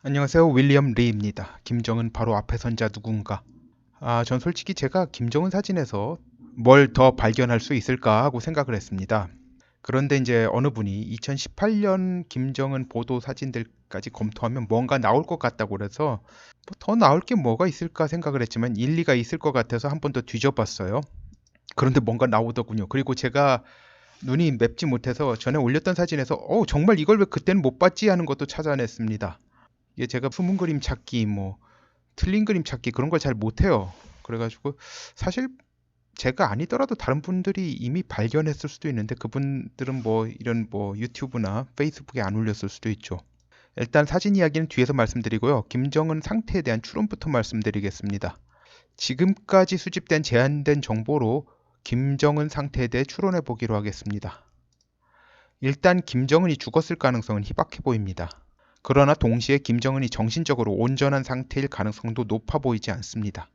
안녕하세요. 윌리엄 리입니다. 김정은 바로 앞에 선자 누군가. 전 솔직히 제가 김정은 사진에서 뭘 더 발견할 수 있을까 하고 생각을 했습니다. 그런데 이제 어느 분이 2018년 김정은 보도 사진들까지 검토하면 뭔가 나올 것 같다고 그래서 뭐더 나올 게 뭐가 있을까 생각을 했지만 일리가 있을 것 같아서 한 번 더 뒤져봤어요. 그런데 뭔가 나오더군요. 그리고 제가 눈이 맵지 못해서 전에 올렸던 사진에서 정말 이걸 왜 그때는 못 봤지 하는 것도 찾아냈습니다. 이게 제가 숨은 그림 찾기 틀린 그림 찾기 그런 걸 잘 못해요. 그래가지고 사실 제가 아니더라도 다른 분들이 이미 발견했을 수도 있는데 그분들은 이런 유튜브나 페이스북에 안 올렸을 수도 있죠. 일단 사진 이야기는 뒤에서 말씀드리고요. 김정은 상태에 대한 추론부터 말씀드리겠습니다. 지금까지 수집된 제한된 정보로 김정은 상태에 대해 추론해 보기로 하겠습니다. 일단 김정은이 죽었을 가능성은 희박해 보입니다. 그러나 동시에 김정은이 정신적으로 온전한 상태일 가능성도 높아 보이지 않습니다.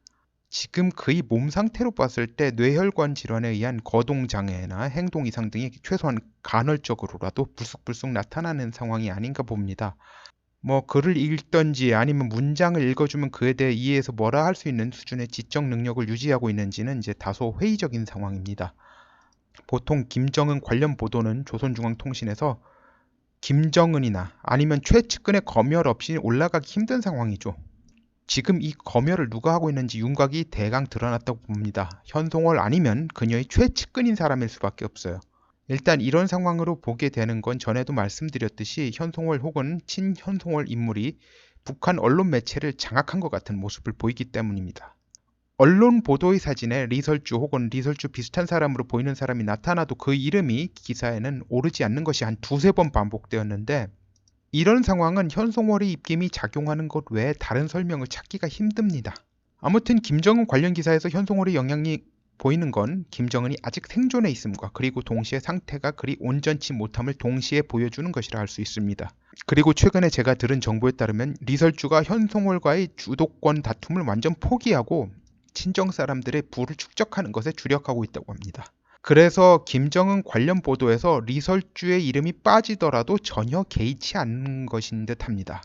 지금 그의 몸 상태로 봤을 때 뇌혈관 질환에 의한 거동장애나 행동 이상 등이 최소한 간헐적으로라도 불쑥불쑥 나타나는 상황이 아닌가 봅니다. 글을 읽던지 아니면 문장을 읽어주면 그에 대해 이해해서 뭐라 할 수 있는 수준의 지적 능력을 유지하고 있는지는 이제 다소 회의적인 상황입니다. 보통 김정은 관련 보도는 조선중앙통신에서 김정은이나 아니면 최측근의 검열 없이 올라가기 힘든 상황이죠. 지금 이 검열을 누가 하고 있는지 윤곽이 대강 드러났다고 봅니다. 현송월 아니면 그녀의 최측근인 사람일 수밖에 없어요. 일단 이런 상황으로 보게 되는 건 전에도 말씀드렸듯이 현송월 혹은 친현송월 인물이 북한 언론 매체를 장악한 것 같은 모습을 보이기 때문입니다. 언론 보도의 사진에 리설주 혹은 리설주 비슷한 사람으로 보이는 사람이 나타나도 그 이름이 기사에는 오르지 않는 것이 한 두세 번 반복되었는데 이런 상황은 현송월의 입김이 작용하는 것 외에 다른 설명을 찾기가 힘듭니다. 아무튼 김정은 관련 기사에서 현송월의 영향이 보이는 건 김정은이 아직 생존해 있음과 그리고 동시에 상태가 그리 온전치 못함을 동시에 보여주는 것이라 할 수 있습니다. 그리고 최근에 제가 들은 정보에 따르면 리설주가 현송월과의 주도권 다툼을 완전 포기하고 친정 사람들의 부를 축적하는 것에 주력하고 있다고 합니다. 그래서 김정은 관련 보도에서 리설주의 이름이 빠지더라도 전혀 개의치 않는 것인 듯 합니다.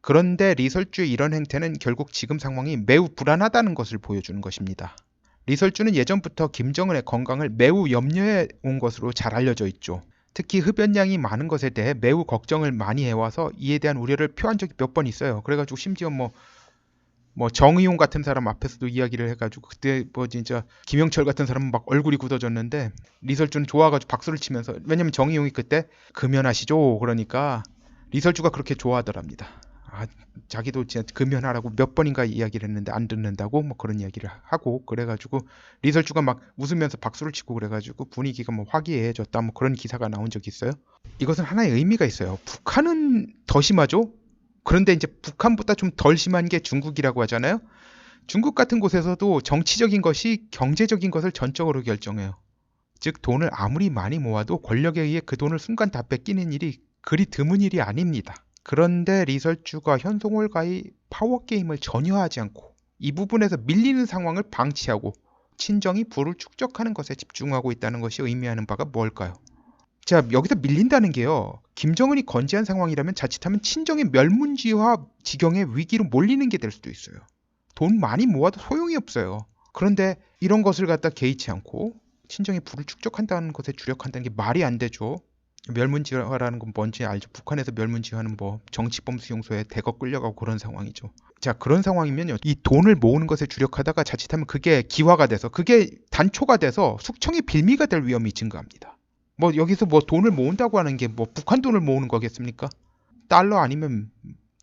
그런데 리설주의 이런 행태는 결국 지금 상황이 매우 불안하다는 것을 보여주는 것입니다. 리설주는 예전부터 김정은의 건강을 매우 염려해 온 것으로 잘 알려져 있죠. 특히 흡연량이 많은 것에 대해 매우 걱정을 많이 해와서 이에 대한 우려를 표한 적이 몇 번 있어요. 그래가지고 심지어 정의용 같은 사람 앞에서도 이야기를 해가지고 그때 진짜 김영철 같은 사람은 막 얼굴이 굳어졌는데 리설주는 좋아가지고 박수를 치면서 왜냐면 정의용이 그때 금연하시죠 그러니까 리설주가 그렇게 좋아하더랍니다. 자기도 진짜 금연하라고 몇 번인가 이야기를 했는데 안 듣는다고 그런 이야기를 하고 그래가지고 리설주가 막 웃으면서 박수를 치고 그래가지고 분위기가 화기애애해졌다 그런 기사가 나온 적이 있어요. 이것은 하나의 의미가 있어요. 북한은 더 심하죠. 그런데 이제 북한보다 좀 덜 심한 게 중국이라고 하잖아요. 중국 같은 곳에서도 정치적인 것이 경제적인 것을 전적으로 결정해요. 즉 돈을 아무리 많이 모아도 권력에 의해 그 돈을 순간 다 뺏기는 일이 그리 드문 일이 아닙니다. 그런데 리설주가 현송월과의 파워게임을 전혀 하지 않고 이 부분에서 밀리는 상황을 방치하고 친정이 부를 축적하는 것에 집중하고 있다는 것이 의미하는 바가 뭘까요? 자, 여기서 밀린다는 게요. 김정은이 건재한 상황이라면 자칫하면 친정의 멸문지화 지경의 위기로 몰리는 게 될 수도 있어요. 돈 많이 모아도 소용이 없어요. 그런데 이런 것을 갖다 개의치 않고 친정의 부를 축적한다는 것에 주력한다는 게 말이 안 되죠. 멸문지화라는 건 뭔지 알죠? 북한에서 멸문지화는 정치범수용소에 대거 끌려가고 그런 상황이죠. 자, 그런 상황이면요. 이 돈을 모으는 것에 주력하다가 자칫하면 그게 기화가 돼서 그게 단초가 돼서 숙청의 빌미가 될 위험이 증가합니다. 여기서 돈을 모은다고 하는 게 북한 돈을 모으는 거겠습니까? 달러 아니면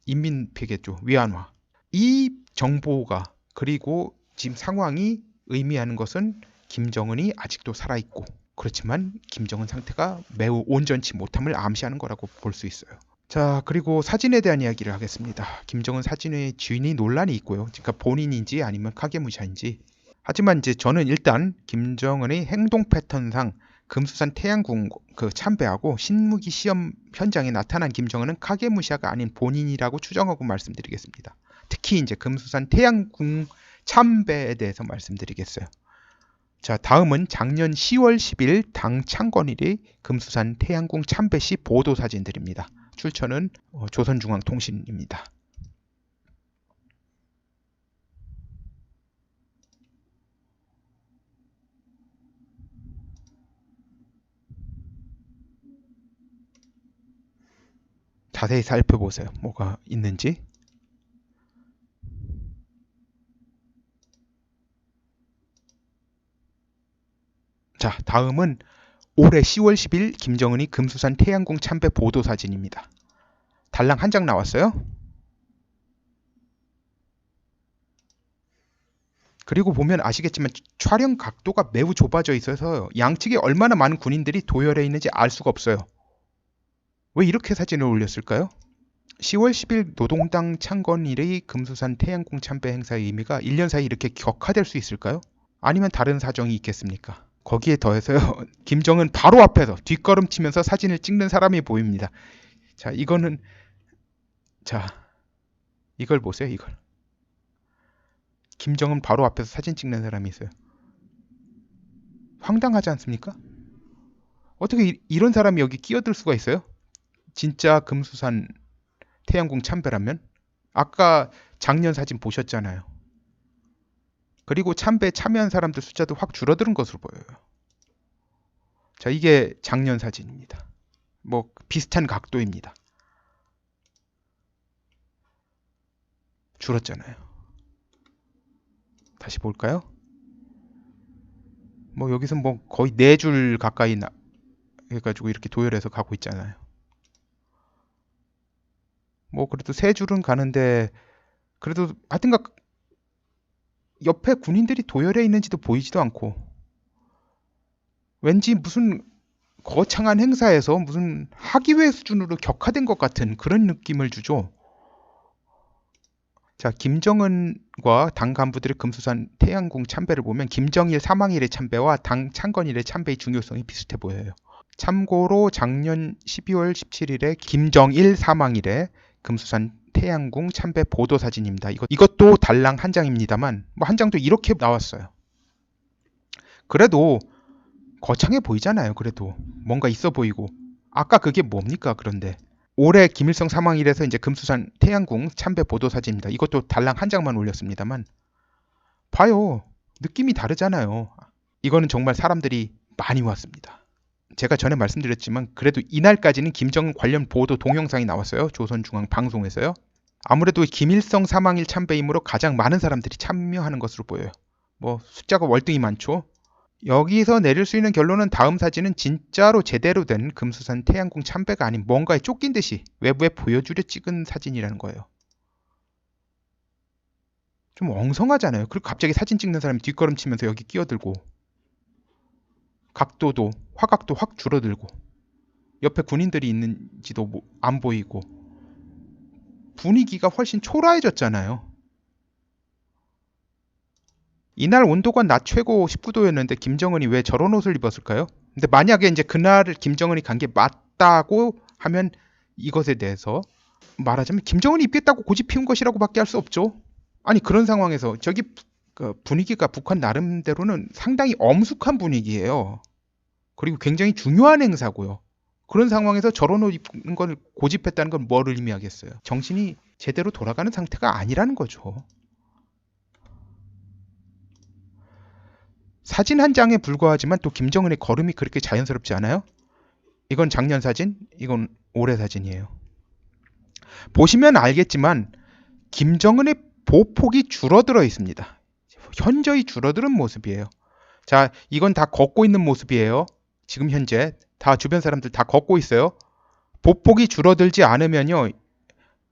인민폐겠죠. 위안화. 이 정보가 그리고 지금 상황이 의미하는 것은 김정은이 아직도 살아있고 그렇지만 김정은 상태가 매우 온전치 못함을 암시하는 거라고 볼 수 있어요. 자, 그리고 사진에 대한 이야기를 하겠습니다. 김정은 사진의 주인이 논란이 있고요. 그러니까 본인인지 아니면 카게무샤인지. 하지만 이제 저는 일단 김정은의 행동 패턴상 금수산 태양궁 참배하고 신무기 시험 현장에 나타난 김정은은 카게무샤가 아닌 본인이라고 추정하고 말씀드리겠습니다. 특히 이제 금수산 태양궁 참배에 대해서 말씀드리겠어요. 자, 다음은 작년 10월 10일 당 창건일의 금수산 태양궁 참배 시 보도 사진들입니다. 출처는 조선중앙통신입니다. 자세히 살펴보세요. 뭐가 있는지. 자, 다음은 올해 10월 10일 김정은이 금수산 태양궁 참배 보도 사진입니다. 달랑 한 장 나왔어요. 그리고 보면 아시겠지만 촬영 각도가 매우 좁아져 있어서 양측에 얼마나 많은 군인들이 도열해 있는지 알 수가 없어요. 왜 이렇게 사진을 올렸을까요? 10월 10일 노동당 창건일의 금수산 태양궁 참배 행사의 의미가 1년 사이 이렇게 격화될 수 있을까요? 아니면 다른 사정이 있겠습니까? 거기에 더해서요, 김정은 바로 앞에서 뒷걸음치면서 사진을 찍는 사람이 보입니다. 자, 이거는, 자, 이걸 보세요, 이걸. 김정은 바로 앞에서 사진 찍는 사람이 있어요. 황당하지 않습니까? 어떻게 이런 사람이 여기 끼어들 수가 있어요? 진짜 금수산 태양궁 참배라면? 아까 작년 사진 보셨잖아요. 그리고 참배에 참여한 사람들 숫자도 확 줄어드는 것으로 보여요. 자, 이게 작년 사진입니다. 뭐 비슷한 각도입니다. 줄었잖아요. 다시 볼까요? 뭐 여기서 뭐 거의 4줄 가까이 해가지고 이렇게 도열해서 가고 있잖아요. 뭐 그래도 3줄은 가는데 그래도 하여튼가 옆에 군인들이 도열해 있는지도 보이지도 않고 왠지 무슨 거창한 행사에서 무슨 학위회 수준으로 격화된 것 같은 그런 느낌을 주죠. 자, 김정은과 당 간부들의 금수산 태양궁 참배를 보면 김정일 사망일의 참배와 당 창건일의 참배의 중요성이 비슷해 보여요. 참고로 작년 12월 17일에 김정일 사망일에 금수산 태양궁 참배 보도 사진입니다. 이것도 달랑 한 장입니다만 뭐 한 장도 이렇게 나왔어요. 그래도 거창해 보이잖아요. 그래도 뭔가 있어 보이고. 아까 그게 뭡니까? 그런데 올해 김일성 사망일에서 이제 금수산 태양궁 참배 보도 사진입니다. 이것도 달랑 한 장만 올렸습니다만 봐요. 느낌이 다르잖아요. 이거는 정말 사람들이 많이 왔습니다. 제가 전에 말씀드렸지만 그래도 이날까지는 김정은 관련 보도 동영상이 나왔어요. 조선중앙방송에서요. 아무래도 김일성 사망일 참배이므로 가장 많은 사람들이 참여하는 것으로 보여요. 뭐 숫자가 월등히 많죠. 여기서 내릴 수 있는 결론은 다음 사진은 진짜로 제대로 된 금수산 태양궁 참배가 아닌 뭔가에 쫓긴 듯이 외부에 보여주려 찍은 사진이라는 거예요. 좀 엉성하잖아요. 그리고 갑자기 사진 찍는 사람이 뒷걸음치면서 여기 끼어들고 각도도 화각도 확 줄어들고 옆에 군인들이 있는지도 안 보이고 분위기가 훨씬 초라해졌잖아요. 이날 온도가 낮 최고 19도였는데 김정은이 왜 저런 옷을 입었을까요? 근데 만약에 이제 그날 김정은이 간 게 맞다고 하면 이것에 대해서 말하자면 김정은이 입겠다고 고집 피운 것이라고밖에 할 수 없죠. 아니 그런 상황에서 저기 분위기가 북한 나름대로는 상당히 엄숙한 분위기예요. 그리고 굉장히 중요한 행사고요. 그런 상황에서 저런 옷 입는 걸 고집했다는 건 뭐를 의미하겠어요? 정신이 제대로 돌아가는 상태가 아니라는 거죠. 사진 한 장에 불과하지만 또 김정은의 걸음이 그렇게 자연스럽지 않아요? 이건 작년 사진, 이건 올해 사진이에요. 보시면 알겠지만 김정은의 보폭이 줄어들어 있습니다. 현저히 줄어드는 모습이에요. 자, 이건 다 걷고 있는 모습이에요. 지금 현재 다 주변 사람들 다 걷고 있어요. 보폭이 줄어들지 않으면요,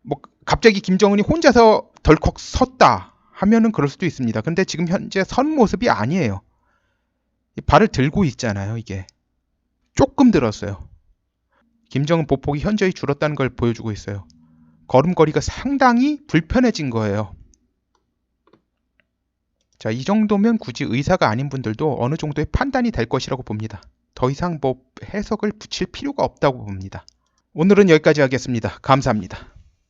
뭐 갑자기 김정은이 혼자서 덜컥 섰다 하면은 그럴 수도 있습니다. 근데 지금 현재 선 모습이 아니에요. 발을 들고 있잖아요. 이게 조금 들었어요. 김정은 보폭이 현저히 줄었다는 걸 보여주고 있어요. 걸음걸이가 상당히 불편해진 거예요. 자, 이 정도면 굳이 의사가 아닌 분들도 어느 정도의 판단이 될 것이라고 봅니다. 더 이상 뭐 해석을 붙일 필요가 없다고 봅니다. 오늘은 여기까지 하겠습니다. 감사합니다.